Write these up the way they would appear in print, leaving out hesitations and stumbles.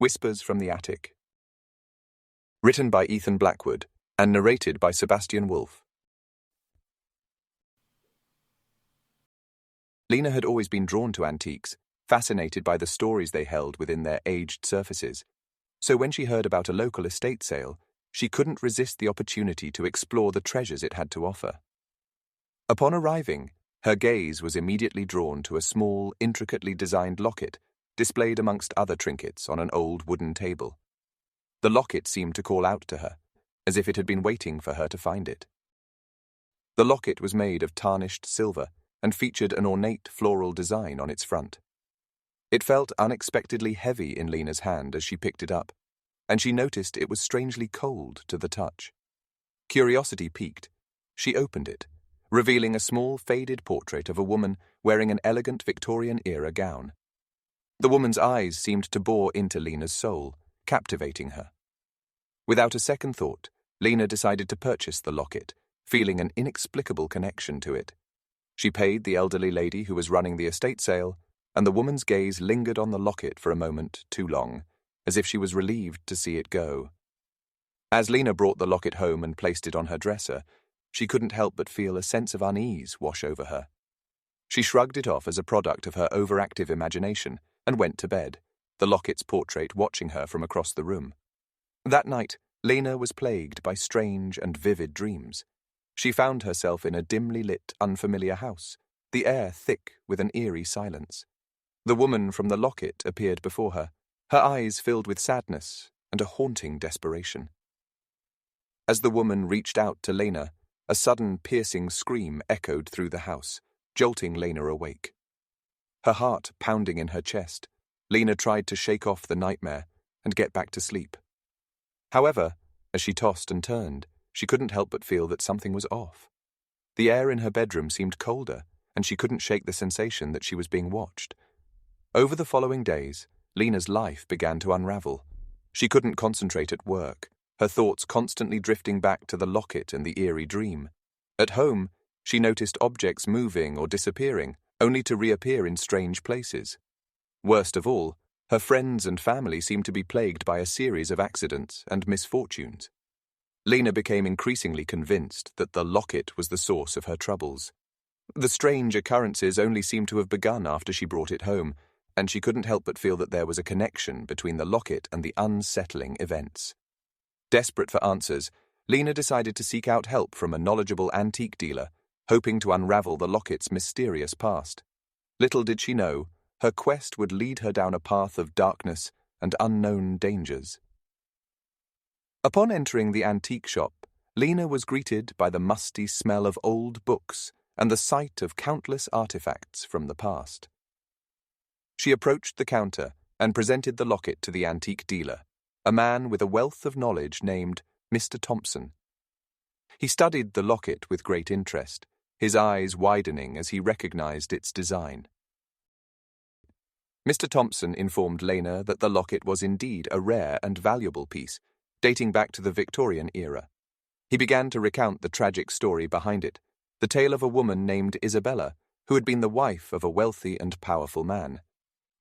Whispers from the Attic. Written by Ethan Blackwood and narrated by Sebastian Wolf. Lena had always been drawn to antiques, fascinated by the stories they held within their aged surfaces. So when she heard about a local estate sale, she couldn't resist the opportunity to explore the treasures it had to offer. Upon arriving, her gaze was immediately drawn to a small, intricately designed locket displayed amongst other trinkets on an old wooden table. The locket seemed to call out to her, as if it had been waiting for her to find it. The locket was made of tarnished silver and featured an ornate floral design on its front. It felt unexpectedly heavy in Lena's hand as she picked it up, and she noticed it was strangely cold to the touch. Curiosity piqued. She opened it, revealing a small faded portrait of a woman wearing an elegant Victorian-era gown. The woman's eyes seemed to bore into Lena's soul, captivating her. Without a second thought, Lena decided to purchase the locket, feeling an inexplicable connection to it. She paid the elderly lady who was running the estate sale, and the woman's gaze lingered on the locket for a moment too long, as if she was relieved to see it go. As Lena brought the locket home and placed it on her dresser, she couldn't help but feel a sense of unease wash over her. She shrugged it off as a product of her overactive imagination and went to bed, the locket's portrait watching her from across the room. That night, Lena was plagued by strange and vivid dreams. She found herself in a dimly lit, unfamiliar house, the air thick with an eerie silence. The woman from the locket appeared before her, her eyes filled with sadness and a haunting desperation. As the woman reached out to Lena, a sudden piercing scream echoed through the house, jolting Lena awake. Her heart pounding in her chest, Lena tried to shake off the nightmare and get back to sleep. However, as she tossed and turned, she couldn't help but feel that something was off. The air in her bedroom seemed colder, and she couldn't shake the sensation that she was being watched. Over the following days, Lena's life began to unravel. She couldn't concentrate at work, her thoughts constantly drifting back to the locket and the eerie dream. At home, she noticed objects moving or disappearing, only to reappear in strange places. Worst of all, her friends and family seemed to be plagued by a series of accidents and misfortunes. Lena became increasingly convinced that the locket was the source of her troubles. The strange occurrences only seemed to have begun after she brought it home, and she couldn't help but feel that there was a connection between the locket and the unsettling events. Desperate for answers, Lena decided to seek out help from a knowledgeable antique dealer, hoping to unravel the locket's mysterious past. Little did she know, her quest would lead her down a path of darkness and unknown dangers. Upon entering the antique shop, Lena was greeted by the musty smell of old books and the sight of countless artifacts from the past. She approached the counter and presented the locket to the antique dealer, a man with a wealth of knowledge named Mr. Thompson. He studied the locket with great interest, his eyes widening as he recognized its design. Mr. Thompson informed Lena that the locket was indeed a rare and valuable piece, dating back to the Victorian era. He began to recount the tragic story behind it, the tale of a woman named Isabella, who had been the wife of a wealthy and powerful man.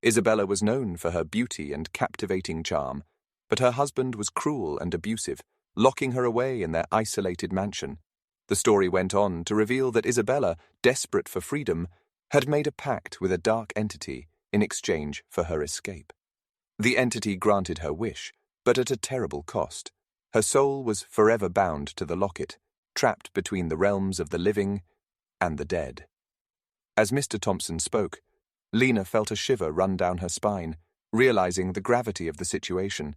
Isabella was known for her beauty and captivating charm, but her husband was cruel and abusive, locking her away in their isolated mansion. The story went on to reveal that Isabella, desperate for freedom, had made a pact with a dark entity in exchange for her escape. The entity granted her wish, but at a terrible cost. Her soul was forever bound to the locket, trapped between the realms of the living and the dead. As Mr. Thompson spoke, Lena felt a shiver run down her spine, realizing the gravity of the situation.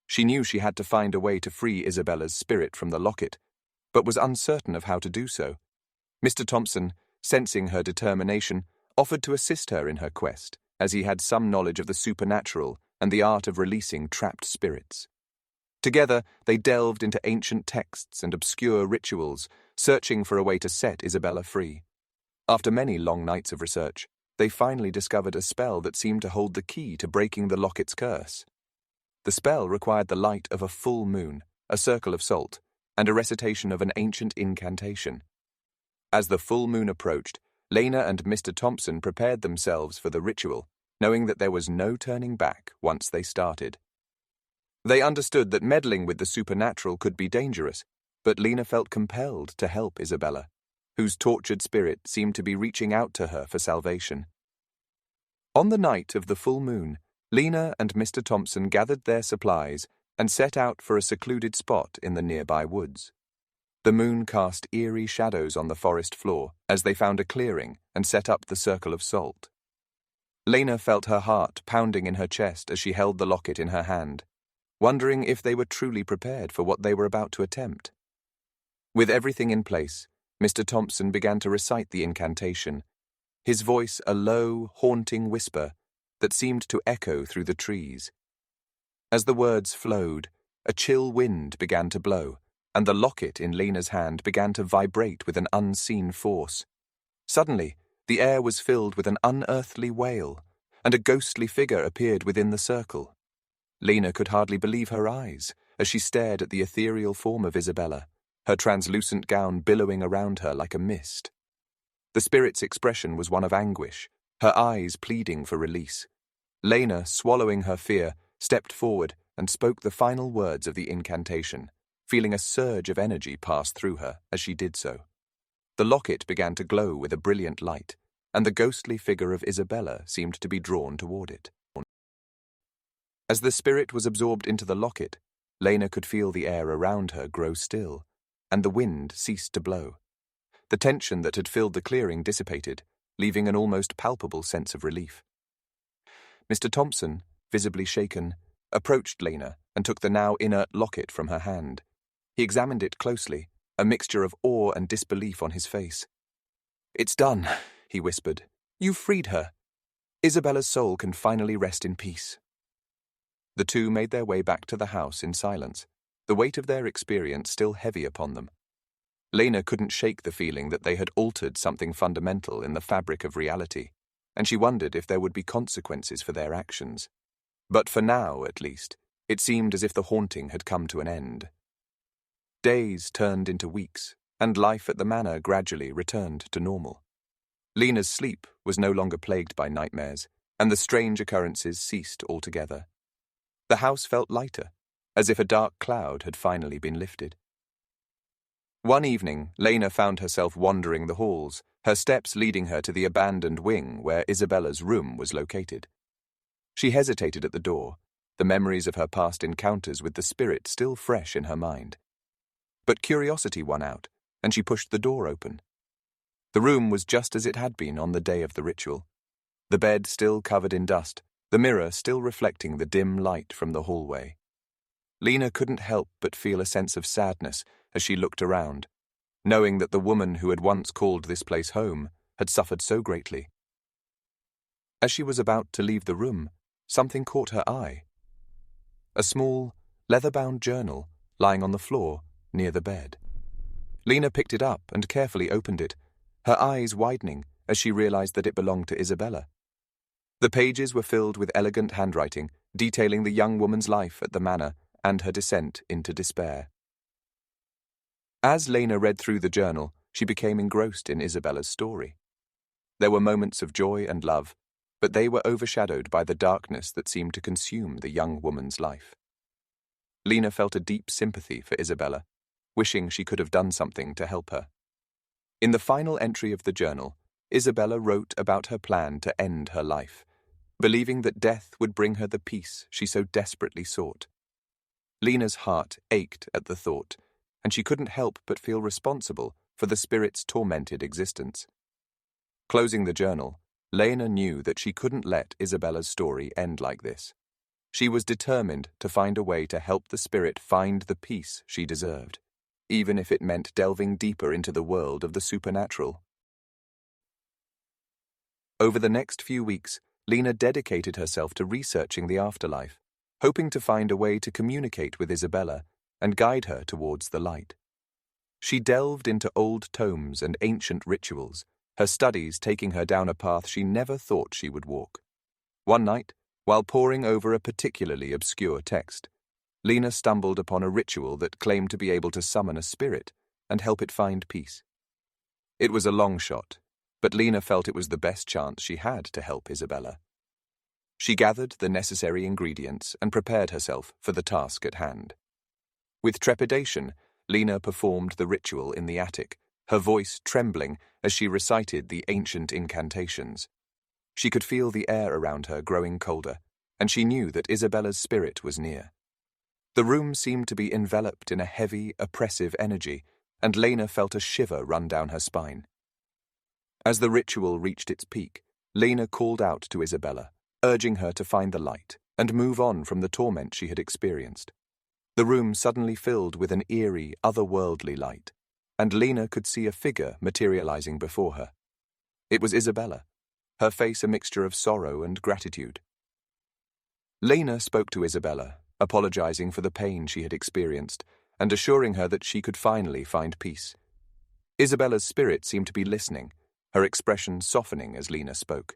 She knew she had to find a way to free Isabella's spirit from the locket, but was uncertain of how to do so. Mr. Thompson, sensing her determination, offered to assist her in her quest, as he had some knowledge of the supernatural and the art of releasing trapped spirits. Together, they delved into ancient texts and obscure rituals, searching for a way to set Isabella free. After many long nights of research, they finally discovered a spell that seemed to hold the key to breaking the locket's curse. The spell required the light of a full moon, a circle of salt, and a recitation of an ancient incantation. As the full moon approached, Lena and Mr. Thompson prepared themselves for the ritual, knowing that there was no turning back once they started. They understood that meddling with the supernatural could be dangerous, but Lena felt compelled to help Isabella, whose tortured spirit seemed to be reaching out to her for salvation. On the night of the full moon, Lena and Mr. Thompson gathered their supplies and set out for a secluded spot in the nearby woods. The moon cast eerie shadows on the forest floor as they found a clearing and set up the circle of salt. Lena felt her heart pounding in her chest as she held the locket in her hand, wondering if they were truly prepared for what they were about to attempt. With everything in place, Mr. Thompson began to recite the incantation, his voice a low, haunting whisper that seemed to echo through the trees. As the words flowed, a chill wind began to blow, and the locket in Lena's hand began to vibrate with an unseen force. Suddenly, the air was filled with an unearthly wail, and a ghostly figure appeared within the circle. Lena could hardly believe her eyes as she stared at the ethereal form of Isabella, her translucent gown billowing around her like a mist. The spirit's expression was one of anguish, her eyes pleading for release. Lena, swallowing her fear, stepped forward and spoke the final words of the incantation, feeling a surge of energy pass through her as she did so. The locket began to glow with a brilliant light, and the ghostly figure of Isabella seemed to be drawn toward it. As the spirit was absorbed into the locket, Lena could feel the air around her grow still, and the wind ceased to blow. The tension that had filled the clearing dissipated, leaving an almost palpable sense of relief. Mr. Thompson, visibly shaken, approached Lena and took the now inert locket from her hand. He examined it closely, a mixture of awe and disbelief on his face. "It's done," he whispered. "You've freed her. Isabella's soul can finally rest in peace." The two made their way back to the house in silence, the weight of their experience still heavy upon them. Lena couldn't shake the feeling that they had altered something fundamental in the fabric of reality, and she wondered if there would be consequences for their actions. But for now, at least, it seemed as if the haunting had come to an end. Days turned into weeks, and life at the manor gradually returned to normal. Lena's sleep was no longer plagued by nightmares, and the strange occurrences ceased altogether. The house felt lighter, as if a dark cloud had finally been lifted. One evening, Lena found herself wandering the halls, her steps leading her to the abandoned wing where Isabella's room was located. She hesitated at the door, the memories of her past encounters with the spirit still fresh in her mind. But curiosity won out, and she pushed the door open. The room was just as it had been on the day of the ritual. The bed still covered in dust, the mirror still reflecting the dim light from the hallway. Lena couldn't help but feel a sense of sadness as she looked around, knowing that the woman who had once called this place home had suffered so greatly. As she was about to leave the room, something caught her eye. A small, leather-bound journal lying on the floor near the bed. Lena picked it up and carefully opened it, her eyes widening as she realized that it belonged to Isabella. The pages were filled with elegant handwriting, detailing the young woman's life at the manor and her descent into despair. As Lena read through the journal, she became engrossed in Isabella's story. There were moments of joy and love, but they were overshadowed by the darkness that seemed to consume the young woman's life. Lena felt a deep sympathy for Isabella, wishing she could have done something to help her. In the final entry of the journal, Isabella wrote about her plan to end her life, believing that death would bring her the peace she so desperately sought. Lena's heart ached at the thought, and she couldn't help but feel responsible for the spirit's tormented existence. Closing the journal, Lena knew that she couldn't let Isabella's story end like this. She was determined to find a way to help the spirit find the peace she deserved, even if it meant delving deeper into the world of the supernatural. Over the next few weeks, Lena dedicated herself to researching the afterlife, hoping to find a way to communicate with Isabella and guide her towards the light. She delved into old tomes and ancient rituals, her studies taking her down a path she never thought she would walk. One night, while poring over a particularly obscure text, Lena stumbled upon a ritual that claimed to be able to summon a spirit and help it find peace. It was a long shot, but Lena felt it was the best chance she had to help Isabella. She gathered the necessary ingredients and prepared herself for the task at hand. With trepidation, Lena performed the ritual in the attic, her voice trembling as she recited the ancient incantations. She could feel the air around her growing colder, and she knew that Isabella's spirit was near. The room seemed to be enveloped in a heavy, oppressive energy, and Lena felt a shiver run down her spine. As the ritual reached its peak, Lena called out to Isabella, urging her to find the light and move on from the torment she had experienced. The room suddenly filled with an eerie, otherworldly light, and Lena could see a figure materializing before her. It was Isabella, her face a mixture of sorrow and gratitude. Lena spoke to Isabella, apologizing for the pain she had experienced and assuring her that she could finally find peace. Isabella's spirit seemed to be listening, her expression softening as Lena spoke.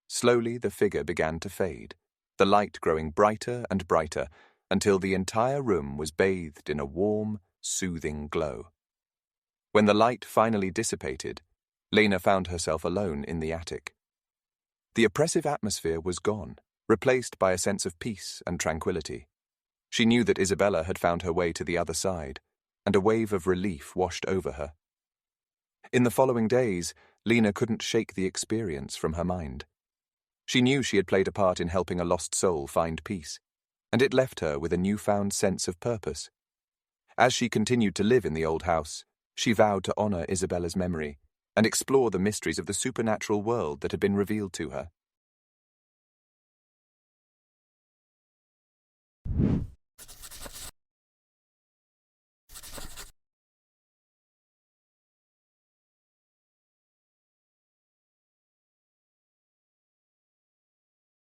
Slowly the figure began to fade, the light growing brighter and brighter until the entire room was bathed in a warm, soothing glow. When the light finally dissipated, Lena found herself alone in the attic. The oppressive atmosphere was gone, replaced by a sense of peace and tranquility. She knew that Isabella had found her way to the other side, and a wave of relief washed over her. In the following days, Lena couldn't shake the experience from her mind. She knew she had played a part in helping a lost soul find peace, and it left her with a newfound sense of purpose. As she continued to live in the old house, she vowed to honor Isabella's memory and explore the mysteries of the supernatural world that had been revealed to her.